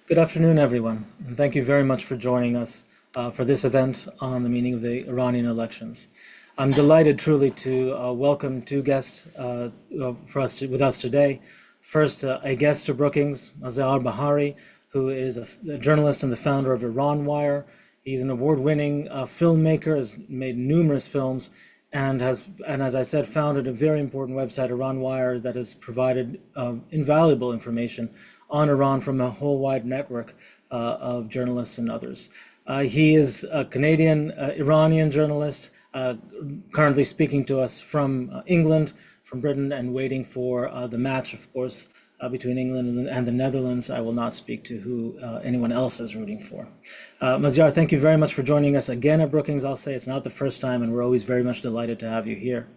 Good afternoon, everyone, and thank you very much for joining us for this event on the meaning of the Iranian elections. I'm delighted truly to welcome two guests with us today. First, a guest to Brookings, Maziar Bahari, who is a journalist and the founder of IranWire. He's an award-winning filmmaker, has made numerous films, and as I said, founded a very important website, IranWire, that has provided invaluable information on Iran from a whole wide network of journalists and others. He is a Canadian Iranian journalist, currently speaking to us from England, from Britain, and waiting for the match, of course, between England and the Netherlands. I will not speak to who anyone else is rooting for. Maziar, thank you very much for joining us again at Brookings. I'll say it's not the first time, and we're always very much delighted to have you here.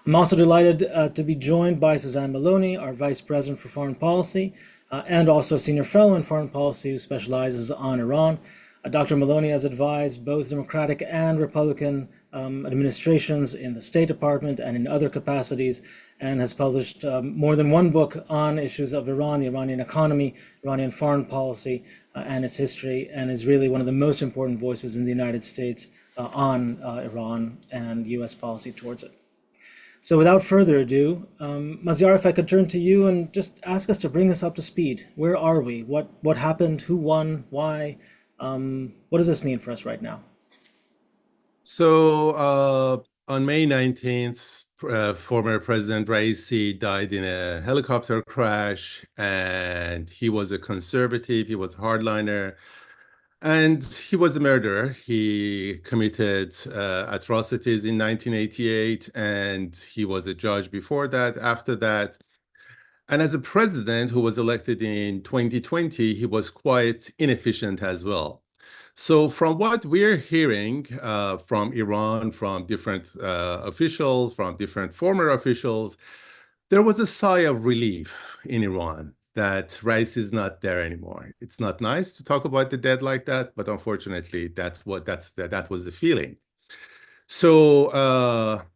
I'm also delighted to be joined by Suzanne Maloney, our Vice President for Foreign Policy, and also a Senior Fellow in Foreign Policy who specializes on Iran. Dr. Maloney has advised both Democratic and Republican administrations in the State Department and in other capacities, and has published more than one book on issues of Iran, the Iranian economy, Iranian foreign policy, and its history, and is really one of the most important voices in the United States on Iran and U.S. policy towards it. So without further ado, Maziar, if I could turn to you and just ask us to bring us up to speed. Where are we? What happened? Who won? Why? What does this mean for us right now? So on May 19th, former President Raisi died in a helicopter crash, and he was a conservative, he was a hardliner, and he was a murderer. He committed atrocities in 1988, and he was a judge before that, after that. And as a president who was elected in 2020, he was quite inefficient as well. So from what we're hearing from Iran, from different officials, from different former officials, there was a sigh of relief in Iran that Raisi is not there anymore. It's not nice to talk about the dead like that, but unfortunately, that was the feeling. So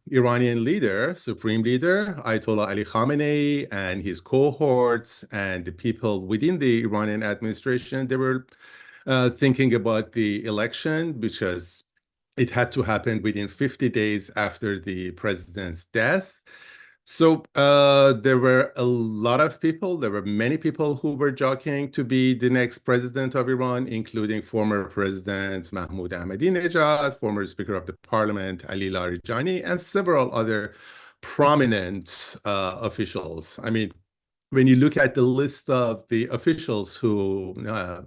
Iranian leader, supreme leader, Ayatollah Ali Khamenei and his cohorts and the people within the Iranian administration, they were thinking about the election because it had to happen within 50 days after the president's death. So there were a lot of people, there were many people who were jockeying to be the next president of Iran, including former President Mahmoud Ahmadinejad, former Speaker of the Parliament Ali Larijani, and several other prominent officials. I mean, when you look at the list of the officials who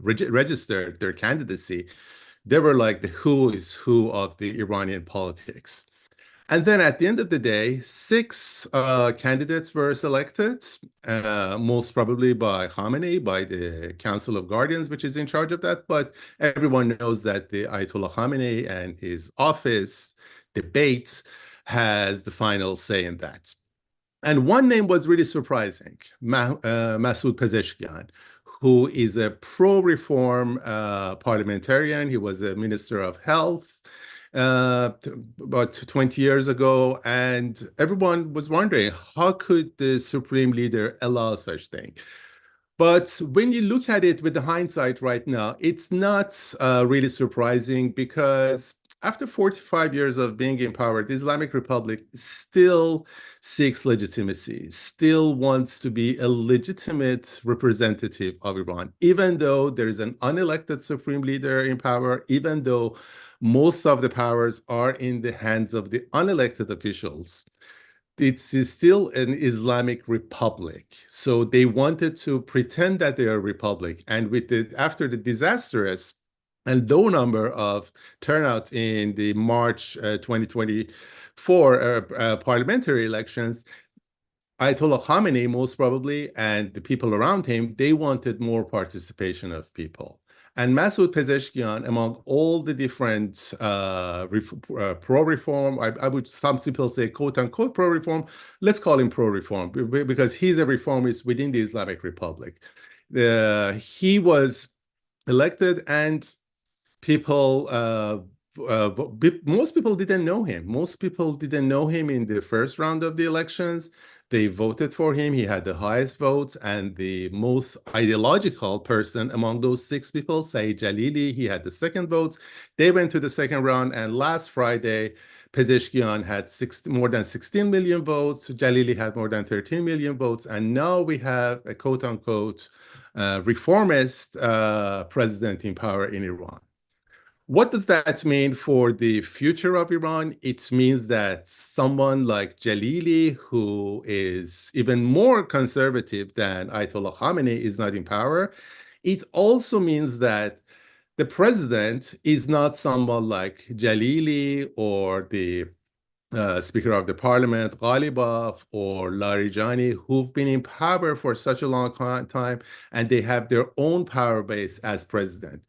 registered their candidacy, they were like the who is who of the Iranian politics. And then at the end of the day, six candidates were selected, most probably by Khamenei, by the Council of Guardians, which is in charge of that. But everyone knows that the Ayatollah Khamenei and his office debate has the final say in that. And one name was really surprising, Masoud Pezeshkian, who is a pro-reform parliamentarian. He was a minister of health about 20 years ago, and everyone was wondering, how could the supreme leader allow such thing? But when you look at it with the hindsight right now, it's not really surprising, because after 45 years of being in power, the Islamic Republic still seeks legitimacy, still wants to be a legitimate representative of Iran, even though there is an unelected supreme leader in power, even though most of the powers are in the hands of the unelected officials. It is still an Islamic republic. So they wanted to pretend that they are a republic. And after the disastrous and low number of turnout in the March 2024 parliamentary elections, Ayatollah Khamenei, most probably, and the people around him, they wanted more participation of people. And Masoud Pezeshkian, among all the different pro-reform, I would, some people say quote-unquote pro-reform, let's call him pro-reform, because he's a reformist within the Islamic Republic. He was elected, and people, most people didn't know him. Most people didn't know him in the first round of the elections. They voted for him. He had the highest votes and the most ideological person among those 6 people, Saeed Jalili. He had the second votes. They went to the second round, and last Friday, Pezeshkian had more than 16 million votes. Jalili had more than 13 million votes. And now we have a quote-unquote reformist president in power in Iran. What does that mean for the future of Iran? It means that someone like Jalili, who is even more conservative than Ayatollah Khamenei, is not in power. It also means that the president is not someone like Jalili or the Speaker of the Parliament, Ghalibaf, or Larijani, who've been in power for such a long time, and they have their own power base as president.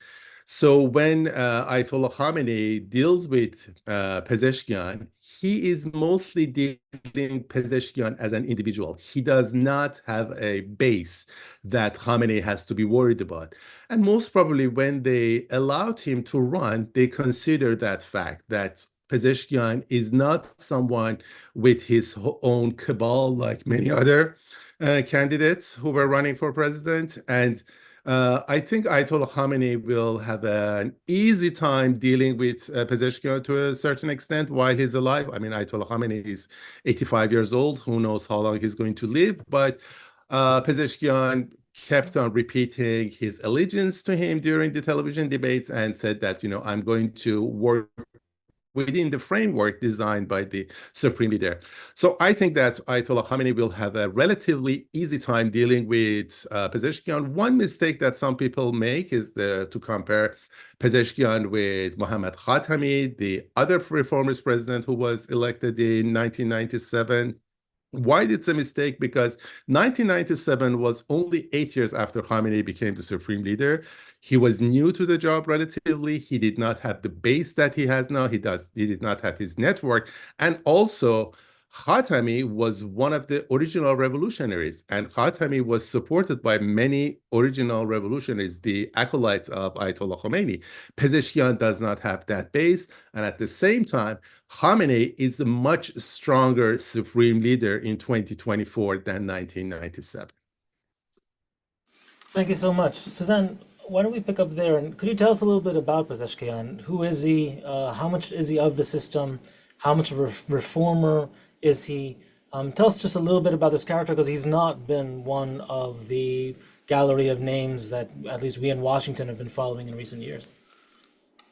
So when Ayatollah Khamenei deals with Pezeshkian, he is mostly dealing Pezeshkian as an individual. He does not have a base that Khamenei has to be worried about. And most probably when they allowed him to run, they consider that fact that Pezeshkian is not someone with his own cabal like many other candidates who were running for president. And I think Ayatollah Khamenei will have an easy time dealing with Pezeshkian to a certain extent while he's alive. I mean, Ayatollah Khamenei is 85 years old. Who knows how long he's going to live? But Pezeshkian kept on repeating his allegiance to him during the television debates and said that, I'm going to work within the framework designed by the supreme leader. So I think that Ayatollah Khamenei will have a relatively easy time dealing with Pezeshkian. One mistake that some people make is to compare Pezeshkian with Mohammad Khatami, the other reformist president who was elected in 1997. Why it's a mistake? Because 1997 was only 8 years after Khamenei became the supreme leader. He was new to the job relatively. He did not have the base that he has now. He did not have his network. And also, Khatami was one of the original revolutionaries, and Khatami was supported by many original revolutionaries, the acolytes of Ayatollah Khomeini. Pezeshkian does not have that base, and at the same time, Khamenei is a much stronger supreme leader in 2024 than 1997. Thank you so much. Suzanne, why don't we pick up there? And could you tell us a little bit about Pezeshkian? Who is he? How much is he of the system? How much of a reformer is he? Tell us just a little bit about this character, because he's not been one of the gallery of names that at least we in Washington have been following in recent years.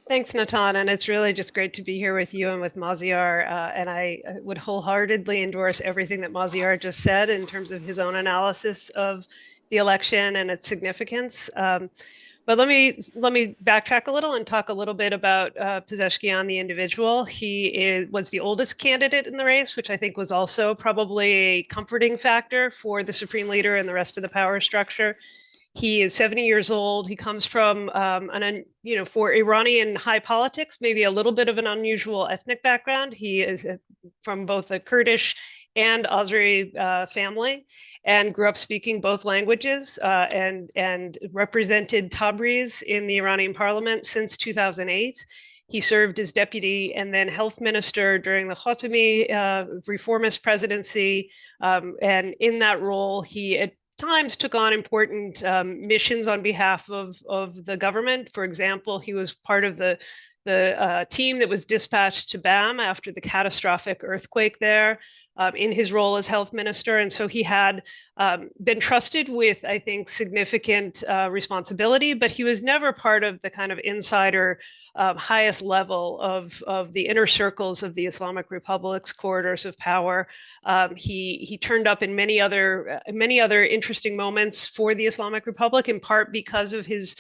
Thanks, Natan, and it's really just great to be here with you and with Maziar, and I would wholeheartedly endorse everything that Maziar just said in terms of his own analysis of the election and its significance. But let me backtrack a little and talk a little bit about Pezeshkian, the individual. He was the oldest candidate in the race, which I think was also probably a comforting factor for the supreme leader and the rest of the power structure. He is 70 years old. He comes from for Iranian high politics, maybe a little bit of an unusual ethnic background. He is from both a Kurdish and Azeri family, and grew up speaking both languages, and represented Tabriz in the Iranian parliament since 2008. He served as deputy and then health minister during the Khatami reformist presidency, and in that role, he at times took on important missions on behalf of the government. For example, he was part of the team that was dispatched to Bam after the catastrophic earthquake there, in his role as health minister. And so he had been trusted with, I think, significant responsibility, but he was never part of the kind of insider highest level of the inner circles of the Islamic Republic's corridors of power. He turned up in many other interesting moments for the Islamic Republic, in part because of his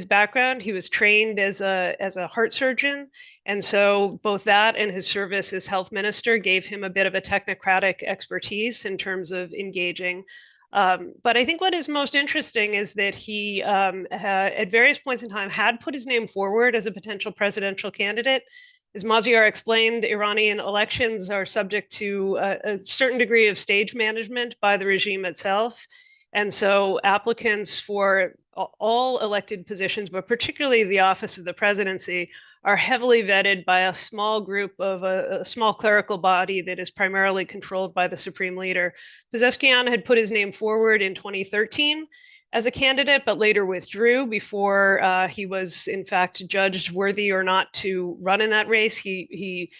background. He was trained as a heart surgeon, and so both that and his service as health minister gave him a bit of a technocratic expertise in terms of engaging. But I think what is most interesting is that he, at various points in time, had put his name forward as a potential presidential candidate. As Maziar explained, Iranian elections are subject to a certain degree of stage management by the regime itself. And so applicants for all elected positions, but particularly the office of the presidency, are heavily vetted by a small group of a small clerical body that is primarily controlled by the supreme leader. Pezeshkian had put his name forward in 2013 as a candidate, but later withdrew before he was in fact judged worthy or not to run in that race. He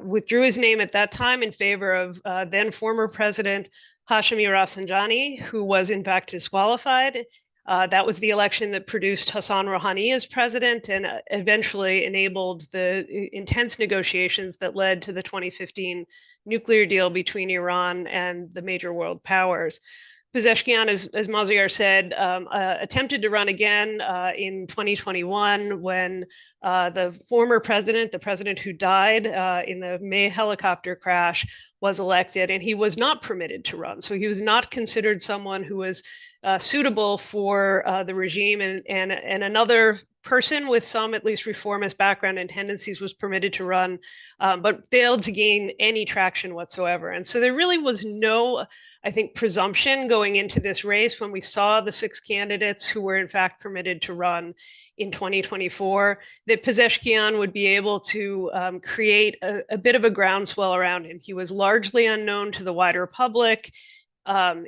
withdrew his name at that time in favor of then former President Hashemi Rafsanjani, who was in fact disqualified. That was the election that produced Hassan Rouhani as president and eventually enabled the intense negotiations that led to the 2015 nuclear deal between Iran and the major world powers. Pezeshkian, as Maziar said, attempted to run again in 2021 when the former president, the president who died in the May helicopter crash, was elected, and he was not permitted to run. So he was not considered someone who was suitable for the regime, and another person with some at least reformist background and tendencies was permitted to run, but failed to gain any traction whatsoever. And so there really was no, I think, presumption going into this race when we saw the 6 candidates who were in fact permitted to run in 2024, that Pezeshkian would be able to create a bit of a groundswell around him. He was largely unknown to the wider public.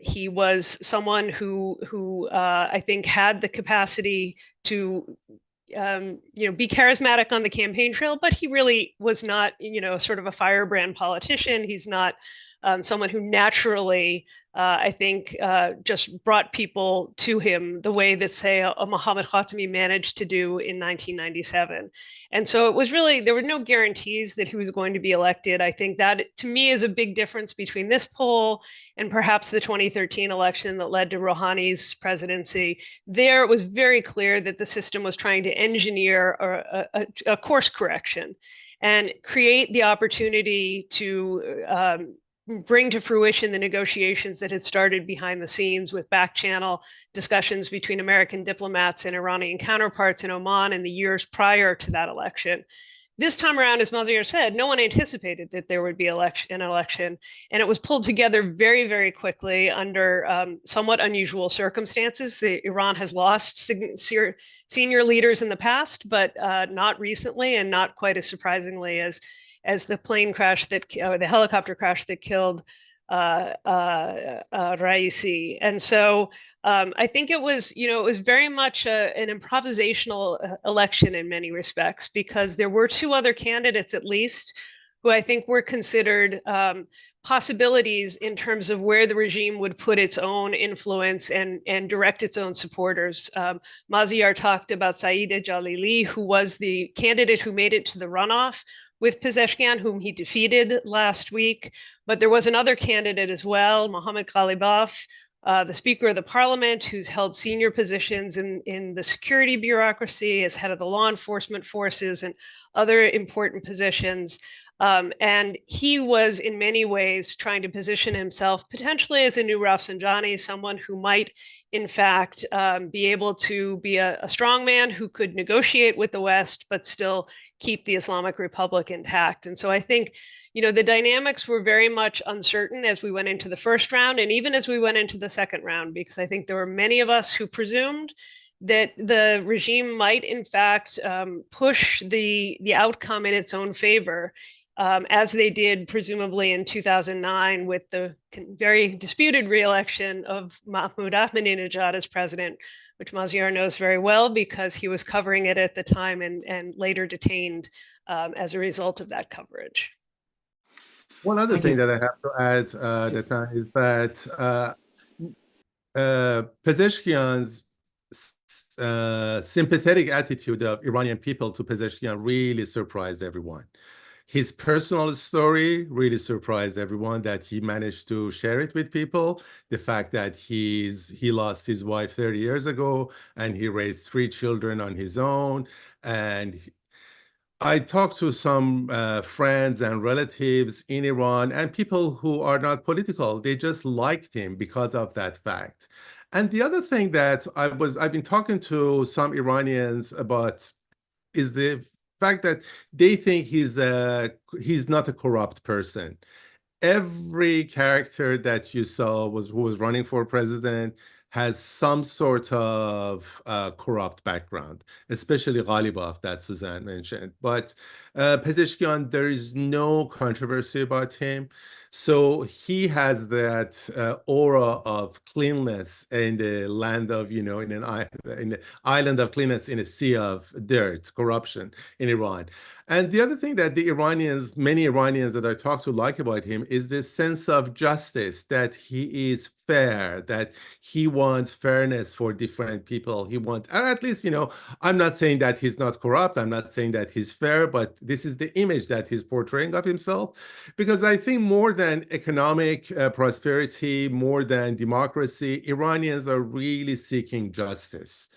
He was someone who I think had the capacity to be charismatic on the campaign trail, but he really was not, sort of a firebrand politician. He's not someone who naturally, I think, just brought people to him the way that, say, a Mohammad Khatami managed to do in 1997. And so it was really, there were no guarantees that he was going to be elected. I think that, to me, is a big difference between this poll and perhaps the 2013 election that led to Rouhani's presidency. There, it was very clear that the system was trying to engineer a course correction and create the opportunity to bring to fruition the negotiations that had started behind the scenes with back-channel discussions between American diplomats and Iranian counterparts in Oman in the years prior to that election. This time around, as Maziar said, no one anticipated that there would be an election, and it was pulled together very, very quickly under somewhat unusual circumstances. Iran has lost senior leaders in the past, but not recently, and not quite as surprisingly as the plane crash the helicopter crash that killed Raisi. And so I think it was very much an improvisational election in many respects, because there were 2 other candidates at least who I think were considered possibilities in terms of where the regime would put its own influence and direct its own supporters. Maziar talked about Saeed Jalili, who was the candidate who made it to the runoff with Pezeshkian, whom he defeated last week. But there was another candidate as well, Mohammad Ghalibaf, the Speaker of the Parliament, who's held senior positions in the security bureaucracy, as head of the law enforcement forces, and other important positions. And he was in many ways trying to position himself potentially as a new Rafsanjani, someone who might in fact be able to be a strong man who could negotiate with the West, but still keep the Islamic Republic intact. And so I think, the dynamics were very much uncertain as we went into the first round, and even as we went into the second round, because I think there were many of us who presumed that the regime might in fact push the outcome in its own favor, as they did presumably in 2009 with the very disputed re-election of Mahmoud Ahmadinejad as president, which Maziar knows very well because he was covering it at the time and later detained as a result of that coverage. One other thing that I have to add, Natan, is that Pezeshkian's sympathetic attitude of Iranian people to Pezeshkian really surprised everyone. His personal story really surprised everyone, that he managed to share it with people. The fact that he lost his wife 30 years ago and he raised 3 children on his own. And I talked to some friends and relatives in Iran, and people who are not political. They just liked him because of that fact. And the other thing that I've been talking to some Iranians about is the fact that they think he's not a corrupt person. Every character that you saw who was running for president has some sort of corrupt background, especially Ghalibaf that Suzanne mentioned. But Pezeshkian, there is no controversy about him. So he has that aura of cleanness in the land of, in the island of cleanness in a sea of dirt, corruption in Iran. And the other thing that the Iranians, many Iranians that I talk to like about him is this sense of justice, that he is fair, that he wants fairness for different people. He wants, or at least, I'm not saying that he's not corrupt. I'm not saying that he's fair, but this is the image that he's portraying of himself. Because I think more than economic prosperity, more than democracy, Iranians are really seeking justice.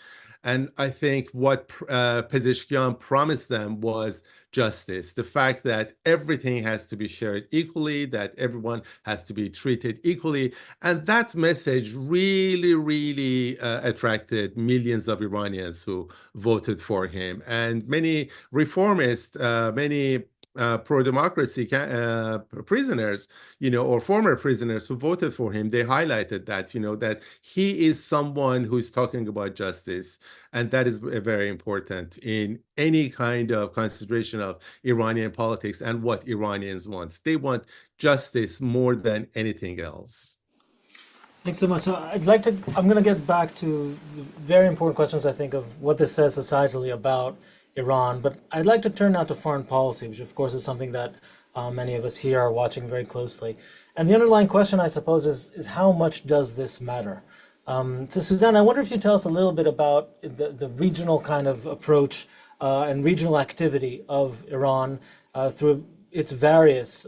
And I think what Pezeshkian promised them was justice, the fact that everything has to be shared equally, that everyone has to be treated equally. And that message really, really attracted millions of Iranians who voted for him. And many reformists, many pro-democracy prisoners, or former prisoners who voted for him, they highlighted that, that he is someone who is talking about justice. And that is very important in any kind of consideration of Iranian politics and what Iranians want. They want justice more than anything else. Thanks so much. So I'm going to get back to the very important questions, I think, of what this says societally about Iran, but I'd like to turn now to foreign policy, which of course is something that many of us here are watching very closely. And the underlying question, I suppose, is how much does this matter? So Suzanne, I wonder if you tell us a little bit about the regional kind of approach and regional activity of Iran through its various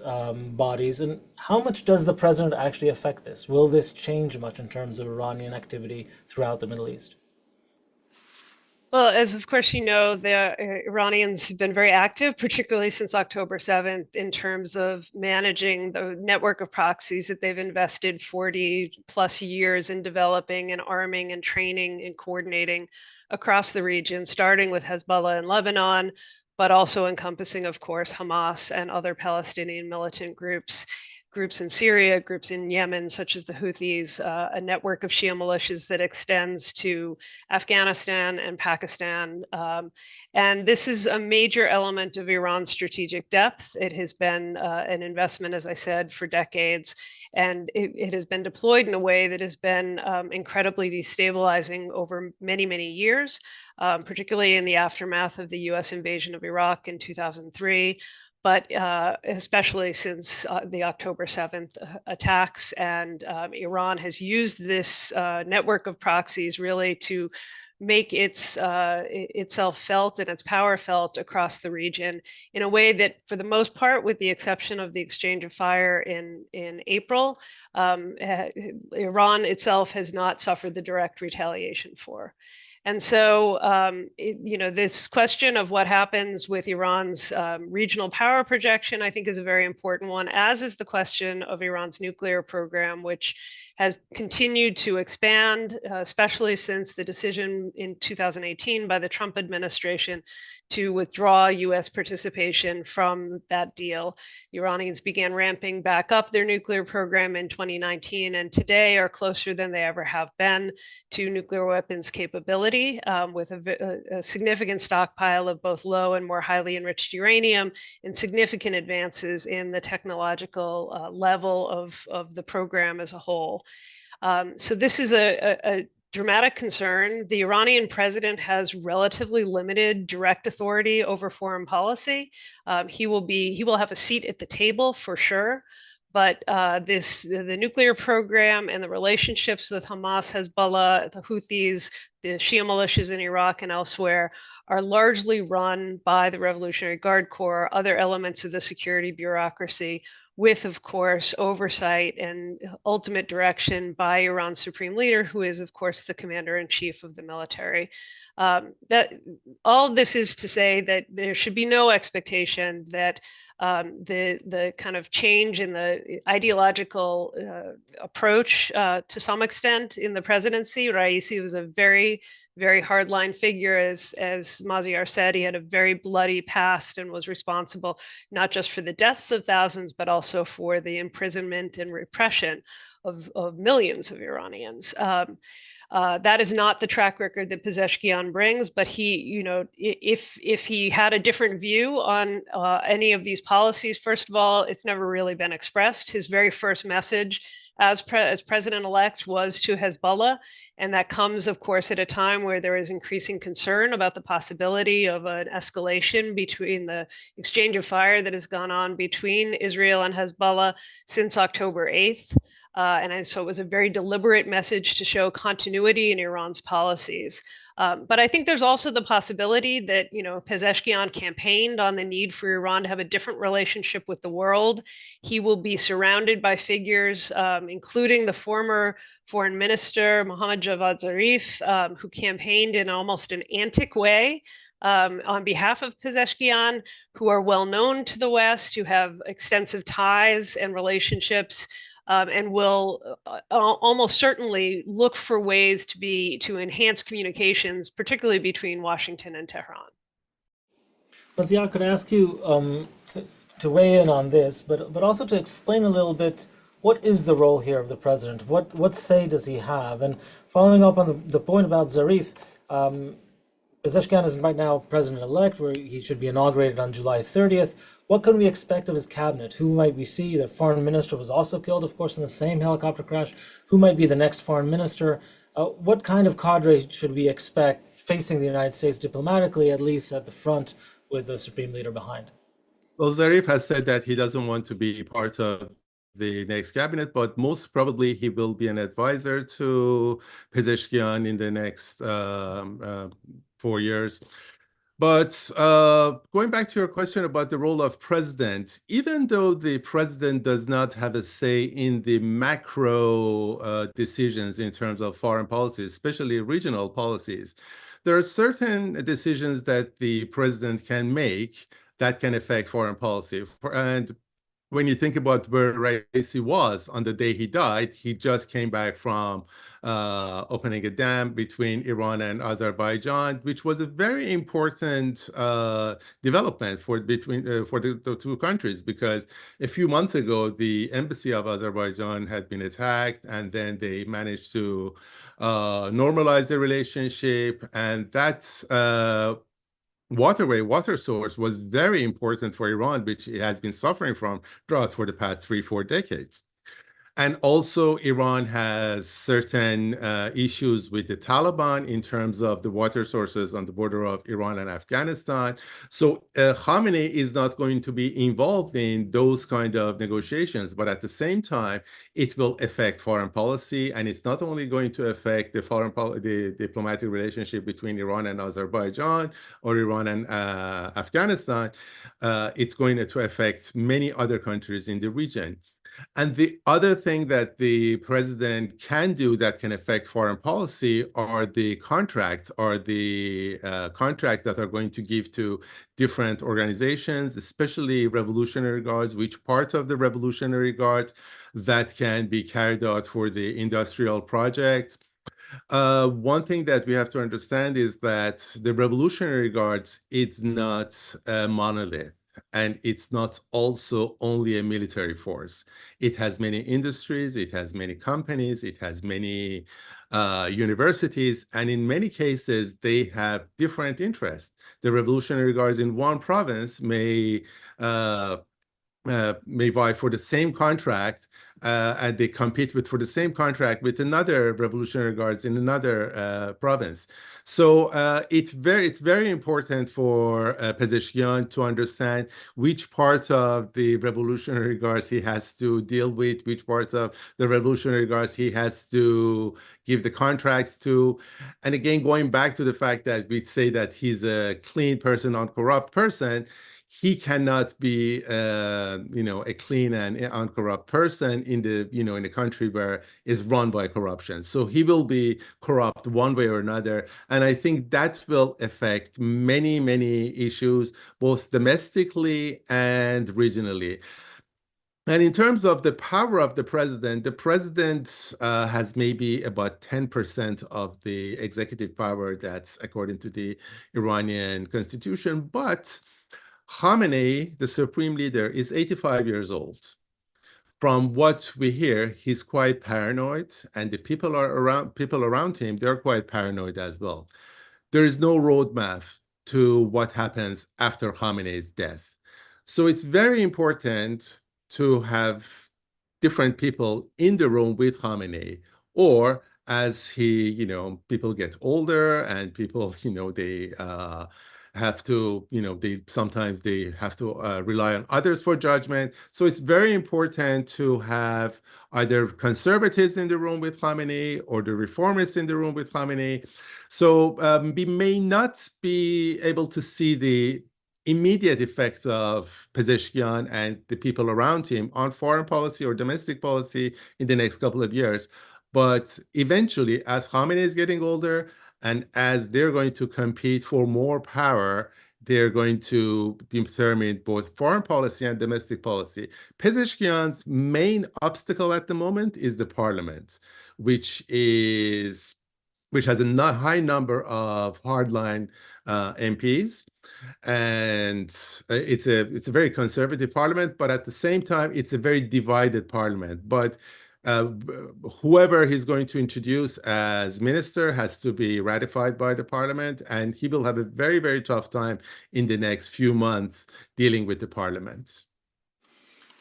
bodies, and how much does the president actually affect this? Will this change much in terms of Iranian activity throughout the Middle East? Well, as of course you know, the Iranians have been very active, particularly since October 7th, in terms of managing the network of proxies that they've invested 40 plus years in developing and arming and training and coordinating across the region, starting with Hezbollah in Lebanon, but also encompassing, of course, Hamas and other Palestinian militant groups in Syria, groups in Yemen, such as the Houthis, a network of Shia militias that extends to Afghanistan and Pakistan. And this is a major element of Iran's strategic depth. It has been an investment, as I said, for decades, and it has been deployed in a way that has been incredibly destabilizing over many, many years, particularly in the aftermath of the US invasion of Iraq in 2003. But especially since the October 7th attacks, and Iran has used this network of proxies really to make itself felt and its power felt across the region in a way that, for the most part, with the exception of the exchange of fire in April, Iran itself has not suffered the direct retaliation for. And so, this question of what happens with Iran's regional power projection, I think, is a very important one, as is the question of Iran's nuclear program, which has continued to expand, especially since the decision in 2018 by the Trump administration to withdraw US participation from that deal. The Iranians began ramping back up their nuclear program in 2019, and today are closer than they ever have been to nuclear weapons capability, with a significant stockpile of both low and more highly enriched uranium, and significant advances in the technological level of the program as a whole. So this is a dramatic concern. The Iranian president has relatively limited direct authority over foreign policy. He will have a seat at the table for sure, but the nuclear program and the relationships with Hamas, Hezbollah, the Houthis, the Shia militias in Iraq and elsewhere are largely run by the Revolutionary Guard Corps, other elements of the security bureaucracy, with, of course, oversight and ultimate direction by Iran's supreme leader, who is, of course, the commander-in-chief of the military. That all of this is to say that there should be no expectation that the kind of change in the ideological approach to some extent in the presidency. Raisi was a very, very hardline figure, as Maziar said. He had a very bloody past and was responsible not just for the deaths of thousands, but also for the imprisonment and repression of millions of Iranians. That is not the track record that Pezeshkian brings, but he, if he had a different view on any of these policies, first of all, it's never really been expressed. His very first message as president-elect was to Hezbollah, and that comes, of course, at a time where there is increasing concern about the possibility of an escalation between the exchange of fire that has gone on between Israel and Hezbollah since October 8th. And so it was a very deliberate message to show continuity in Iran's policies. But I think there's also the possibility that, Pezeshkian campaigned on the need for Iran to have a different relationship with the world. He will be surrounded by figures, including the former foreign minister, Mohammad Javad Zarif, who campaigned in almost an antic way on behalf of Pezeshkian, who are well known to the West, who have extensive ties and relationships, and will almost certainly look for ways to enhance communications, particularly between Washington and Tehran. Maziar, could I ask you to weigh in on this, but also to explain a little bit what is the role here of the president? What say does he have? And following up on the point about Zarif, Pezeshkian is right now president-elect, where he should be inaugurated on July 30th. What can we expect of his cabinet? Who might we see? The foreign minister was also killed, of course, in the same helicopter crash. Who might be the next foreign minister? What kind of cadre should we expect facing the United States diplomatically, at least at the front, with the supreme leader behind? Well, Zarif has said that he doesn't want to be part of the next cabinet, but most probably he will be an advisor to Pezeshkian in the next 4 years. But going back to your question about the role of president, even though the president does not have a say in the macro decisions in terms of foreign policy, especially regional policies, there are certain decisions that the president can make that can affect foreign policy. And when you think about where Raisi was on the day he died, he just came back from opening a dam between Iran and Azerbaijan, which was a very important development for the two countries, because a few months ago, the embassy of Azerbaijan had been attacked, and then they managed to normalize the relationship, and that water source was very important for Iran, which it has been suffering from drought for the past 3-4 decades. And also, Iran has certain issues with the Taliban in terms of the water sources on the border of Iran and Afghanistan. So Khamenei is not going to be involved in those kind of negotiations, but at the same time, it will affect foreign policy, and it's not only going to affect the diplomatic relationship between Iran and Azerbaijan or Iran and Afghanistan. It's going to affect many other countries in the region. And the other thing that the president can do that can affect foreign policy are the contracts that are going to give to different organizations, especially Revolutionary Guards, which part of the Revolutionary Guards that can be carried out for the industrial projects. One thing that we have to understand is that the Revolutionary Guards, it's not a monolith. And it's not also only a military force. It has many industries, it has many companies, it has many universities, and in many cases, they have different interests. The Revolutionary Guards in one province may vie for the same contract, and they compete for the same contract with another Revolutionary Guards in another province. So it's very important for Pezeshkian to understand which part of the Revolutionary Guards he has to deal with, which parts of the Revolutionary Guards he has to give the contracts to. And again, going back to the fact that we say that he's a clean person, uncorrupt person, he cannot be, a clean and uncorrupt person in a country where it's run by corruption. So he will be corrupt one way or another, and I think that will affect many, many issues, both domestically and regionally. And in terms of the power of the president has maybe about 10% of the executive power. That's according to the Iranian constitution, but Khamenei, the supreme leader, is 85 years old. from what we hear, he's quite paranoid, and the people around him, they're quite paranoid as well. There is no roadmap to what happens after Khamenei's death. So it's very important to have different people in the room with Khamenei, or as he, people get older and people, they have to, they sometimes they have to rely on others for judgment. So it's very important to have either conservatives in the room with Khamenei or the reformists in the room with Khamenei. So we may not be able to see the immediate effect of Pezeshkian and the people around him on foreign policy or domestic policy in the next couple of years. But eventually, as Khamenei is getting older and as they're going to compete for more power, they're going to determine both foreign policy and domestic policy. Pezeshkian's main obstacle at the moment is the parliament, which has a high number of hardline MPs, and it's a very conservative parliament, but at the same time, it's a very divided parliament. But whoever he's going to introduce as minister has to be ratified by the parliament, and he will have a very, very tough time in the next few months dealing with the parliament.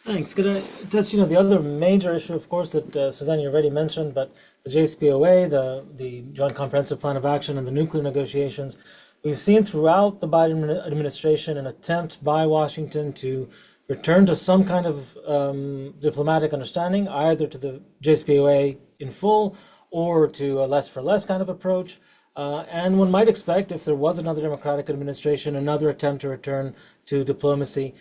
Thanks. Could I touch, the other major issue, of course, that Suzanne, you already mentioned, but the JCPOA, the Joint Comprehensive Plan of Action, and the nuclear negotiations. We've seen throughout the Biden administration an attempt by Washington to return to some kind of diplomatic understanding, either to the JCPOA in full or to a less for less kind of approach. And one might expect, if there was another Democratic administration, another attempt to return to diplomacy.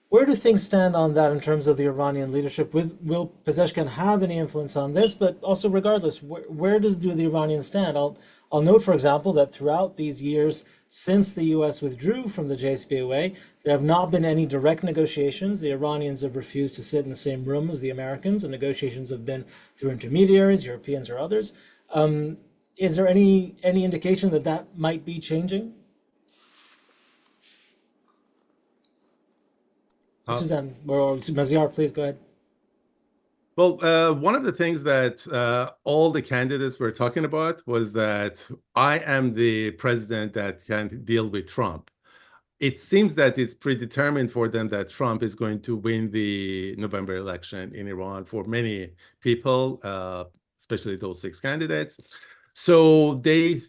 Where do things stand on that in terms of the Iranian leadership? Will Pezeshkian have any influence on this? But also, regardless, where do the Iranians stand? I'll note, for example, that throughout these years since the U.S. withdrew from the JCPOA, there have not been any direct negotiations. The Iranians have refused to sit in the same room as the Americans, and negotiations have been through intermediaries, Europeans or others. Is there any indication that that might be changing? Suzanne, or Maziar, please go ahead. Well, one of the things that all the candidates were talking about was that I am the president that can deal with Trump. It seems that it's predetermined for them that Trump is going to win the November election in Iran for many people, especially those 6 candidates. So they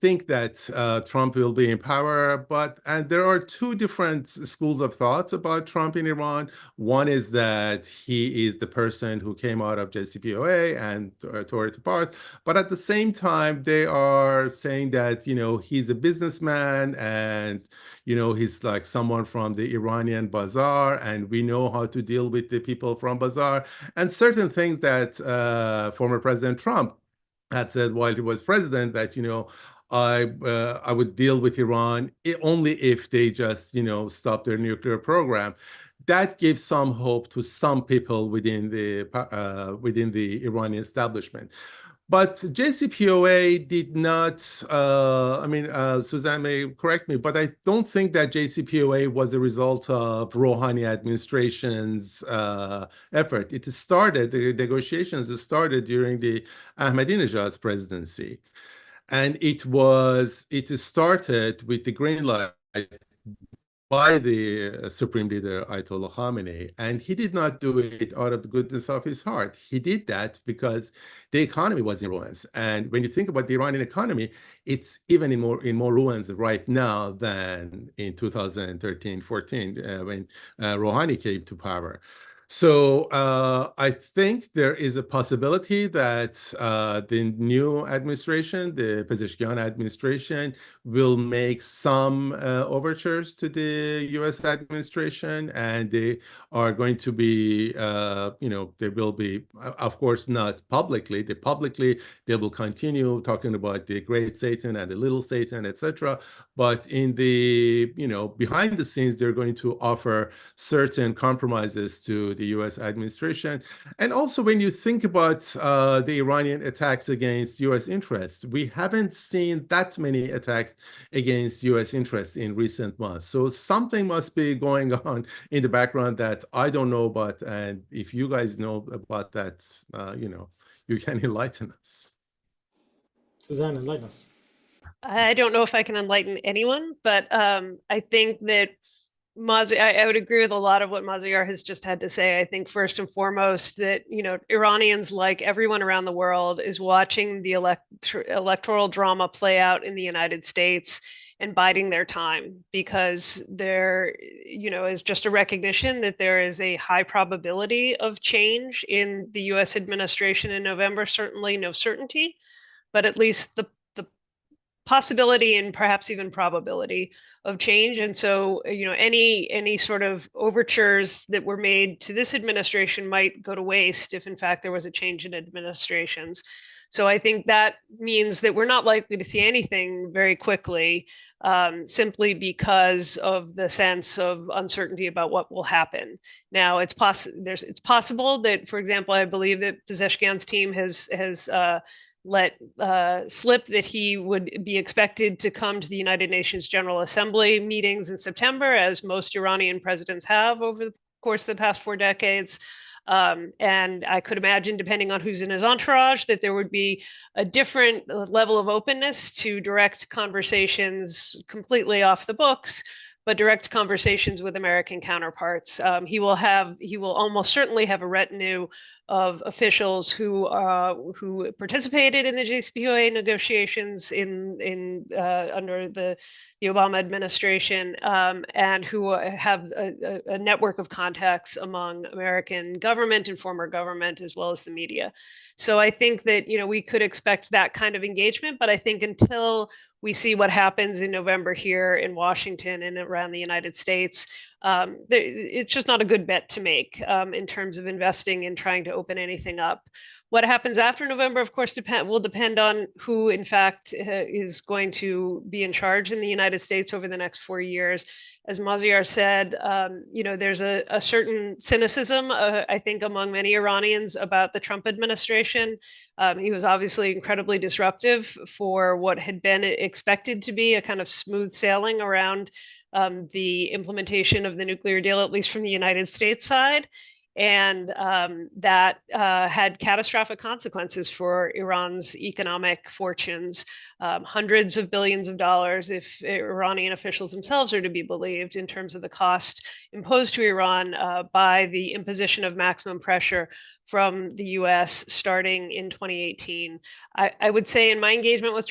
think that Trump will be in power, and there are 2 different schools of thought about Trump in Iran. One is that he is the person who came out of JCPOA and tore it apart, but at the same time, they are saying that he's a businessman and he's like someone from the Iranian bazaar, and we know how to deal with the people from bazaar, and certain things that former President Trump had said while he was president, that I would deal with Iran only if they just stop their nuclear program. That gives some hope to some people within the Iranian establishment. But JCPOA did not, Suzanne may correct me, but I don't think that JCPOA was a result of Rouhani administration's effort. The negotiations started during the Ahmadinejad's presidency. And it started with the green light by the Supreme Leader Ayatollah Khamenei, and he did not do it out of the goodness of his heart. He did that because the economy was in ruins. And when you think about the Iranian economy, it's even in more ruins right now than in 2013-14 when Rouhani came to power. So I think there is a possibility that the new administration, the Pezeshkian administration, will make some overtures to the U.S. administration, and they are going to be, they will be, of course, not publicly. They will continue talking about the great Satan and the little Satan, etc. But in the, behind the scenes, they're going to offer certain compromises to with the US administration. And also when you think about the Iranian attacks against US interests, we haven't seen that many attacks against US interests in recent months. So something must be going on in the background that I don't know about. And if you guys know about that, you can enlighten us. Suzanne, enlighten us. I don't know if I can enlighten anyone, but I think that I would agree with a lot of what Maziar has just had to say. I think first and foremost that, Iranians, like everyone around the world, is watching the electoral drama play out in the United States and biding their time, because there, is just a recognition that there is a high probability of change in the US administration in November. Certainly no certainty, but at least the possibility and perhaps even probability of change. And so, any sort of overtures that were made to this administration might go to waste if in fact there was a change in administrations. So I think that means that we're not likely to see anything very quickly, simply because of the sense of uncertainty about what will happen. Now, it's possible that, for example, I believe that Pezeshkian's team has let slip that he would be expected to come to the United Nations General Assembly meetings in September, as most Iranian presidents have over the course of the past 4 decades. And I could imagine, depending on who's in his entourage, that there would be a different level of openness to direct conversations completely off the books, but direct conversations with American counterparts. He will almost certainly have a retinue of officials who participated in the JCPOA negotiations under the Obama administration, and who have a network of contacts among American government and former government, as well as the media. So I think that we could expect that kind of engagement, but I think until we see what happens in November here in Washington and around the United States, it's just not a good bet to make in terms of investing in trying to open anything up. What happens after November, of course, will depend on who, in fact, is going to be in charge in the United States over the next 4 years. As Maziar said, there's a certain cynicism, I think, among many Iranians about the Trump administration. He was obviously incredibly disruptive for what had been expected to be a kind of smooth sailing around the implementation of the nuclear deal, at least from the United States side. And that had catastrophic consequences for Iran's economic fortunes, hundreds of billions of dollars, if Iranian officials themselves are to be believed, in terms of the cost imposed to Iran by the imposition of maximum pressure from the US starting in 2018. I would say, in my engagement with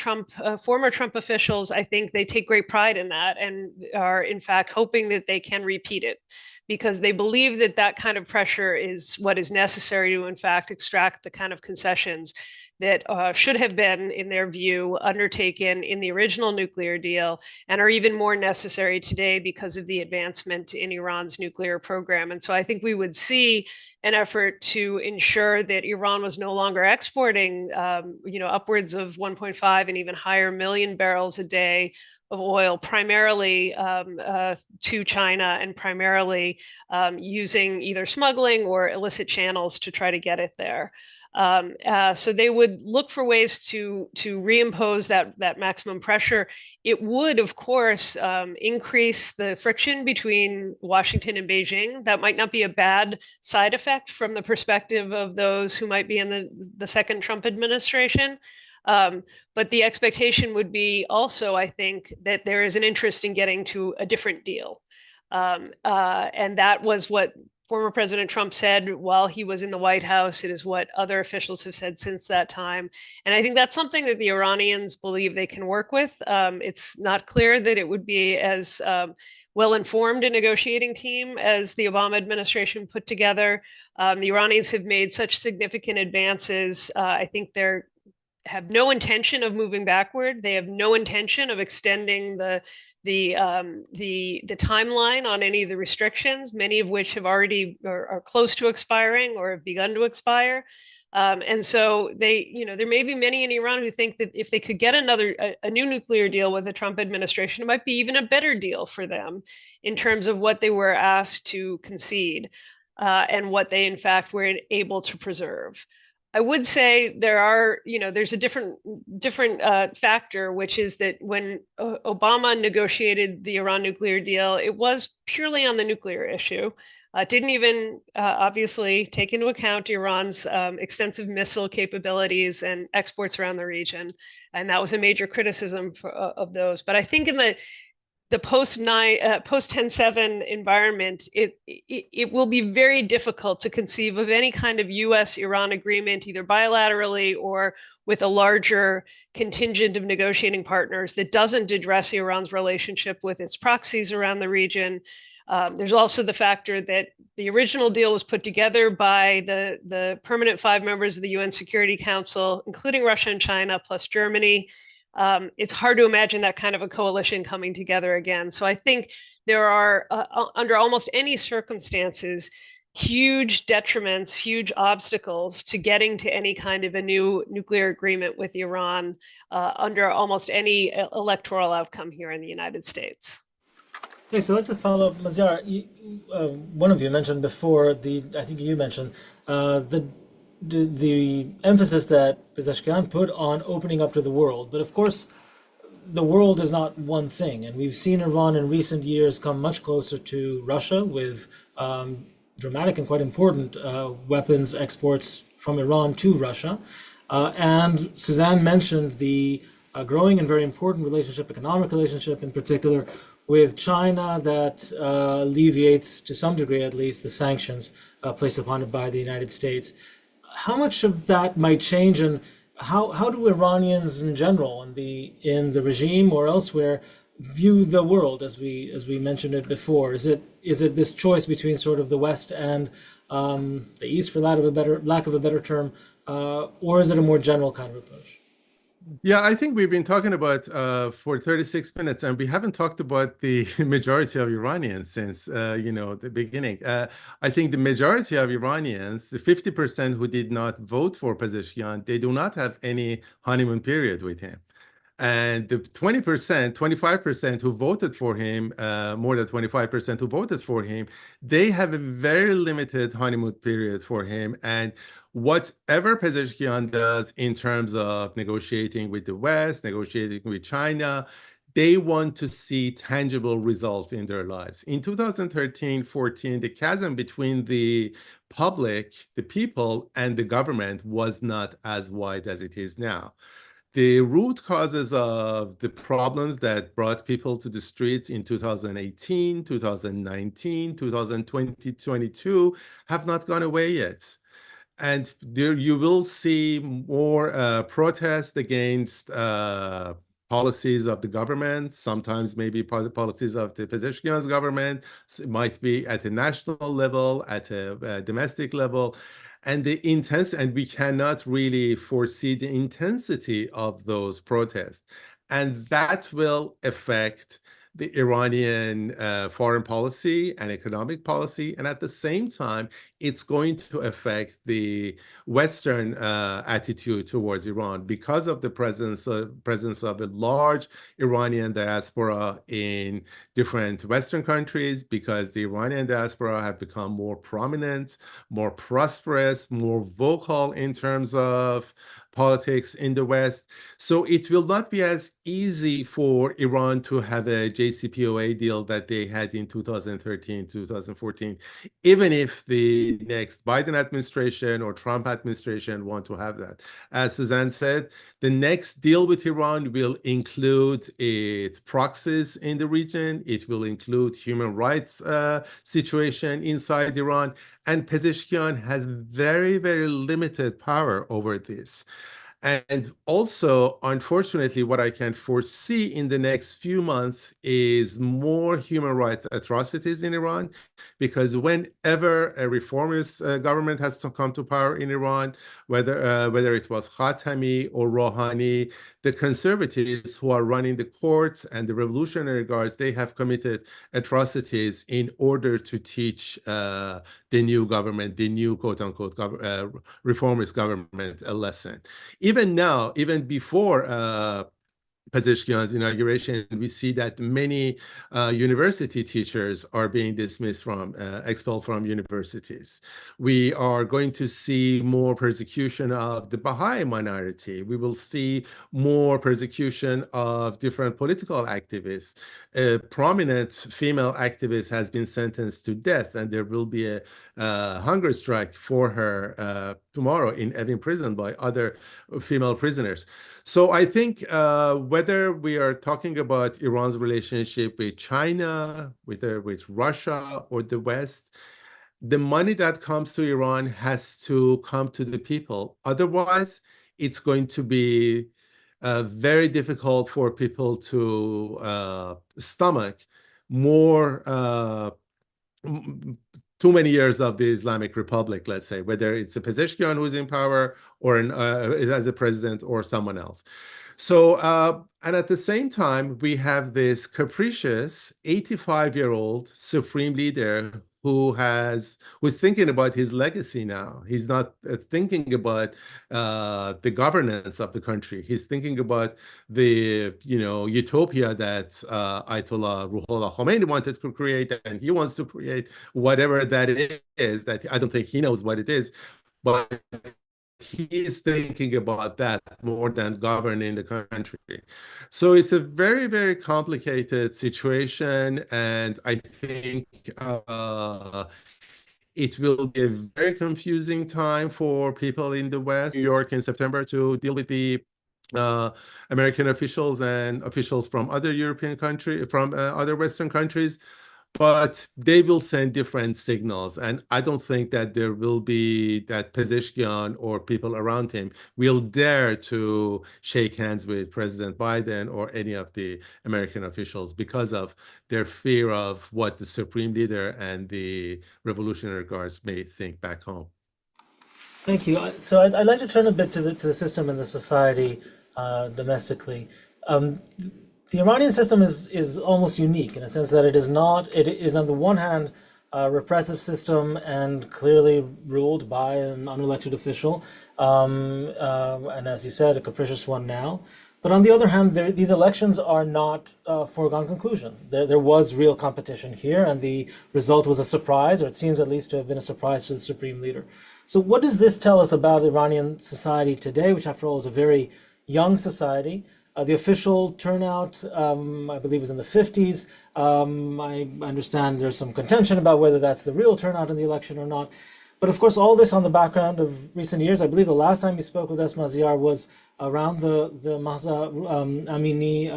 former Trump officials, I think they take great pride in that and are in fact hoping that they can repeat it, because they believe that that kind of pressure is what is necessary to, in fact, extract the kind of concessions that should have been, in their view, undertaken in the original nuclear deal, and are even more necessary today because of the advancement in Iran's nuclear program. And so I think we would see an effort to ensure that Iran was no longer exporting, upwards of 1.5 and even higher million barrels a day of oil, primarily to China, and primarily using either smuggling or illicit channels to try to get it there. So they would look for ways to reimpose that maximum pressure. It would, of course, increase the friction between Washington and Beijing. That might not be a bad side effect from the perspective of those who might be in the second Trump administration. But the expectation would be also, I think, that there is an interest in getting to a different deal. And that was what former President Trump said while he was in the White House. It is what other officials have said since that time. And I think that's something that the Iranians believe they can work with. It's not clear that it would be as well-informed a negotiating team as the Obama administration put together. The Iranians have made such significant advances. I think they're have no intention of moving backward. They have no intention of extending the timeline on any of the restrictions, many of which have already are close to expiring or have begun to expire. And so there may be many in Iran who think that if they could get a new nuclear deal with the Trump administration, it might be even a better deal for them in terms of what they were asked to concede. and what they in fact were able to preserve. I would say there's a different factor, which is that when Obama negotiated the Iran nuclear deal, it was purely on the nuclear issue. It didn't even obviously take into account Iran's extensive missile capabilities and exports around the region, and that was a major criticism of those. But I think in the post 10/7 environment, it will be very difficult to conceive of any kind of U.S.-Iran agreement, either bilaterally or with a larger contingent of negotiating partners, that doesn't address Iran's relationship with its proxies around the region. There's also the factor that the original deal was put together by the permanent 5 members of the UN Security Council, including Russia and China, plus Germany. It's hard to imagine that kind of a coalition coming together again. So I think there are, under almost any circumstances, huge detriments, huge obstacles to getting to any kind of a new nuclear agreement with Iran under almost any electoral outcome here in the United States. Thanks. I'd like to follow up, Maziar. One of you mentioned before, I think you mentioned the emphasis that Pezeshkian put on opening up to the world. But of course, the world is not one thing. And we've seen Iran in recent years come much closer to Russia with dramatic and quite important weapons exports from Iran to Russia. And Suzanne mentioned the growing and very important economic relationship in particular, with China that alleviates, to some degree at least, the sanctions placed upon it by the United States. How much of that might change, and how do Iranians in general, in the regime or elsewhere, view the world as we mentioned it before? Is it this choice between sort of the West and the East, for lack of a better term, or is it a more general kind of approach? Yeah, I think we've been talking about for 36 minutes, and we haven't talked about the majority of Iranians since the beginning. I think the majority of Iranians, the 50% who did not vote for Pezeshkian, they do not have any honeymoon period with him. And the 20%, 25% who voted for him, more than 25% who voted for him, they have a very limited honeymoon period for him. And whatever Pezeshkian does in terms of negotiating with the West, negotiating with China, they want to see tangible results in their lives. In 2013-14, the chasm between the public, the people, and the government was not as wide as it is now. The root causes of the problems that brought people to the streets in 2018, 2019, 2020, 2022 have not gone away yet. And there you will see more protests against policies of the government, sometimes maybe policies of the Pezeshkian's government. It might be at a national level, at a domestic level. And we cannot really foresee the intensity of those protests. And that will affect the Iranian foreign policy and economic policy. And at the same time, it's going to affect the Western attitude towards Iran because of the presence of a large Iranian diaspora in different Western countries, because the Iranian diaspora have become more prominent, more prosperous, more vocal in terms of politics in the West. So it will not be as easy for Iran to have a JCPOA deal that they had in 2013, 2014, even if the next Biden administration or Trump administration want to have that. As Suzanne said, the next deal with Iran will include its proxies in the region. It will include human rights situation inside Iran. And Pezeshkian has very, very limited power over this. And also, unfortunately, what I can foresee in the next few months is more human rights atrocities in Iran, because whenever a reformist government has to come to power in Iran, whether it was Khatami or Rouhani, the conservatives who are running the courts and the Revolutionary Guards, they have committed atrocities in order to teach the new government, the new quote-unquote reformist government, a lesson. Even now, even before Pezeshkian's inauguration, we see that many university teachers are being dismissed from, expelled from universities. We are going to see more persecution of the Baha'i minority. We will see more persecution of different political activists. A prominent female activist has been sentenced to death, and there will be a hunger strike for her tomorrow in Evin prison by other female prisoners. So I think whether we are talking about Iran's relationship with China, with Russia or the West, the money that comes to Iran has to come to the people. Otherwise, it's going to be very difficult for people to stomach more too many years of the Islamic Republic, let's say, whether it's a Pezeshkian who's in power or as a president or someone else. So, and at the same time, we have this capricious 85-year-old supreme leader who's thinking about his legacy now. He's not thinking about the governance of the country. He's thinking about the utopia that Ayatollah Ruhollah Khomeini wanted to create, and he wants to create whatever that is. That I don't think he knows what it is, but he's thinking about that more than governing the country. So it's a very, very complicated situation, and I think it will be a very confusing time for people in the West, New York in September, to deal with the American officials and officials from other European countries, from other Western countries. But they will send different signals. And I don't think that there will be that Pezeshkian or people around him will dare to shake hands with President Biden or any of the American officials because of their fear of what the Supreme Leader and the Revolutionary Guards may think back home. Thank you. So I'd like to turn a bit to the system and the society domestically. The Iranian system is almost unique in a sense that it is on the one hand a repressive system and clearly ruled by an unelected official, and as you said, a capricious one now. But on the other hand, these elections are not a foregone conclusion. There was real competition here, and the result was a surprise, or it seems at least to have been a surprise to the supreme leader. So what does this tell us about Iranian society today, which after all is a very young society? The official turnout, I believe, was in the 50s. I understand there's some contention about whether that's the real turnout in the election or not. But of course, all this on the background of recent years. I believe the last time you spoke with us, Maziar, was around the Mahsa Amini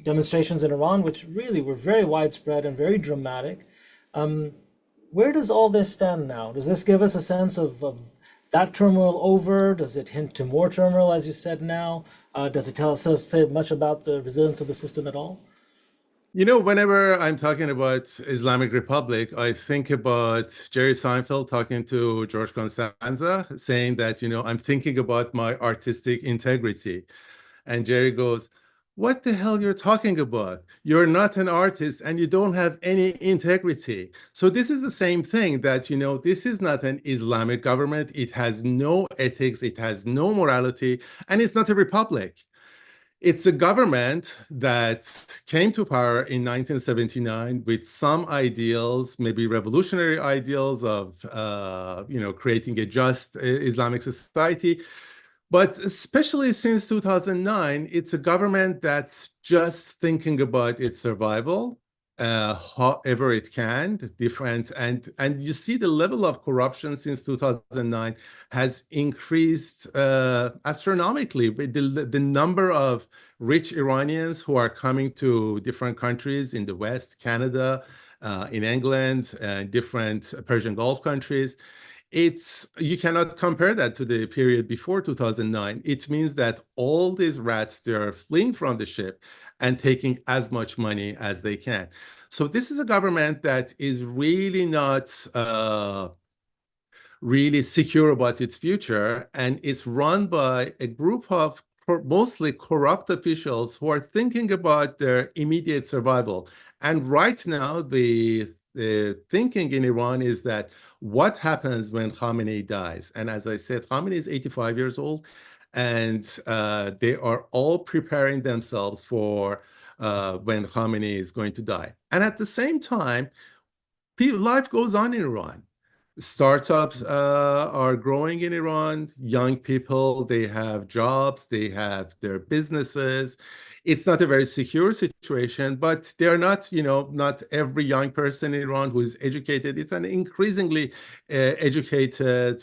demonstrations in Iran, which really were very widespread and very dramatic. Where does all this stand now? Does this give us a sense of that turmoil over? Does it hint to more turmoil, as you said now? Does it say much about the resilience of the system at all? Whenever I'm talking about Islamic Republic, I think about Jerry Seinfeld talking to George Costanza, saying that, I'm thinking about my artistic integrity. And Jerry goes, what the hell you're talking about? You're not an artist and you don't have any integrity. So this is the same thing that, this is not an Islamic government. It has no ethics. It has no morality. And it's not a republic. It's a government that came to power in 1979 with some ideals, maybe revolutionary ideals of, creating a just Islamic society. But especially since 2009, it's a government that's just thinking about its survival, however it can, different. And you see the level of corruption since 2009 has increased astronomically. The number of rich Iranians who are coming to different countries in the West, Canada, in England, different Persian Gulf countries. You cannot compare that to the period before 2009. It means that all these rats, they're fleeing from the ship and taking as much money as they can. So this is a government that is really not really secure about its future, and it's run by a group of mostly corrupt officials who are thinking about their immediate survival. And right now, the thinking in Iran is that what happens when Khamenei dies? And as I said, Khamenei is 85 years old, and they are all preparing themselves for when Khamenei is going to die. And at the same time, life goes on in Iran. Startups are growing in Iran. Young people, they have jobs, they have their businesses. It's not a very secure situation, but they're not, not every young person in Iran who is educated. It's an increasingly educated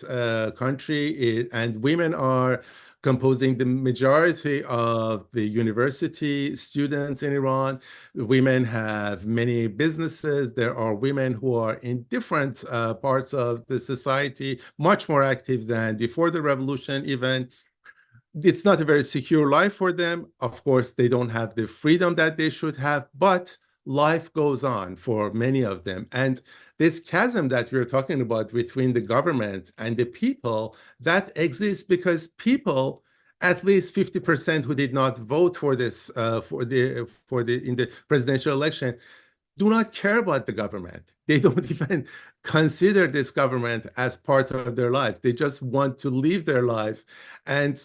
country, and women are composing the majority of the university students in Iran. Women have many businesses. There are women who are in different parts of the society, much more active than before the revolution even. It's not a very secure life for them. Of course, they don't have the freedom that they should have, but life goes on for many of them. And this chasm that we're talking about between the government and the people, that exists because people, at least 50% who did not vote for this in the presidential election, do not care about the government. They don't even consider this government as part of their life. They just want to live their lives. And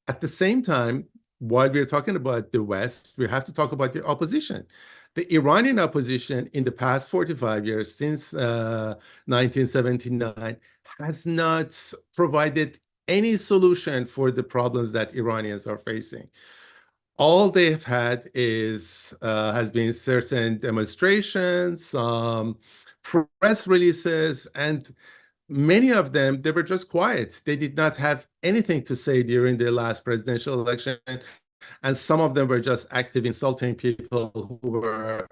at the same time, while we're talking about the West, we have to talk about the opposition. The Iranian opposition in the past 45 years, since 1979, has not provided any solution for the problems that Iranians are facing. All they've had has been certain demonstrations, some press releases, and many of them, they were just quiet. They did not have anything to say during the last presidential election. And some of them were just active insulting people who were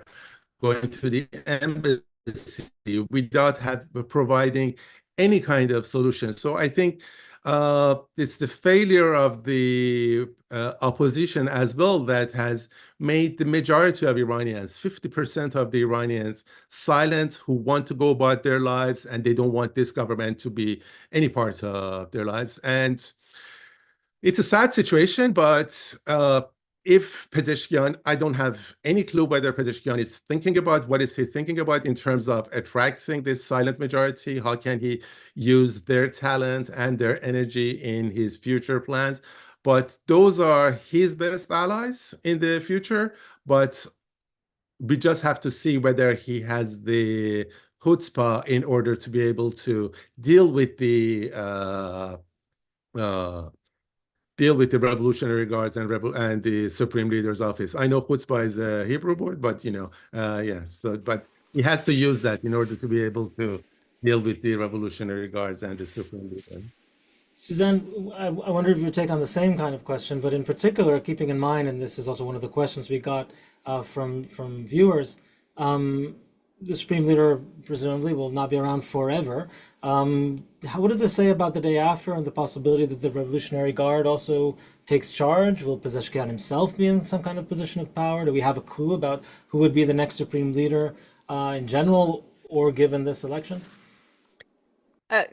going to the embassy without providing any kind of solution. So I think it's the failure of the opposition as well that has made the majority of Iranians, 50% of the Iranians, silent, who want to go about their lives, and they don't want this government to be any part of their lives. And it's a sad situation, but if Pezeshkian, I don't have any clue whether Pezeshkian is thinking about, what is he thinking about in terms of attracting this silent majority? How can he use their talent and their energy in his future plans? But those are his best allies in the future. But we just have to see whether he has the chutzpah in order to be able to deal with the Revolutionary Guards and the Supreme Leader's office. I know chutzpah is a Hebrew word, but yeah. So, but he has to use that in order to be able to deal with the Revolutionary Guards and the Supreme Leader. Suzanne, I wonder if you take on the same kind of question, but in particular, keeping in mind, and this is also one of the questions we got from viewers, the Supreme Leader presumably will not be around forever. What does this say about the day after and the possibility that the Revolutionary Guard also takes charge? Will Pezeshkian himself be in some kind of position of power? Do we have a clue about who would be the next Supreme Leader in general or given this election?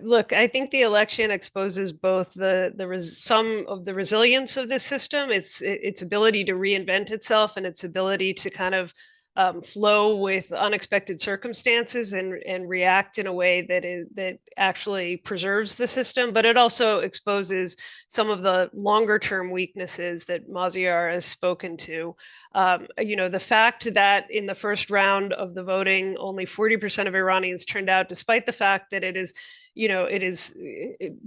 Look, I think the election exposes both some of the resilience of this system, its ability to reinvent itself, and its ability to kind of flow with unexpected circumstances and react in a way that actually preserves the system. But it also exposes some of the longer term weaknesses that Maziar has spoken to. The fact that in the first round of the voting, only 40% of Iranians turned out, despite the fact that it is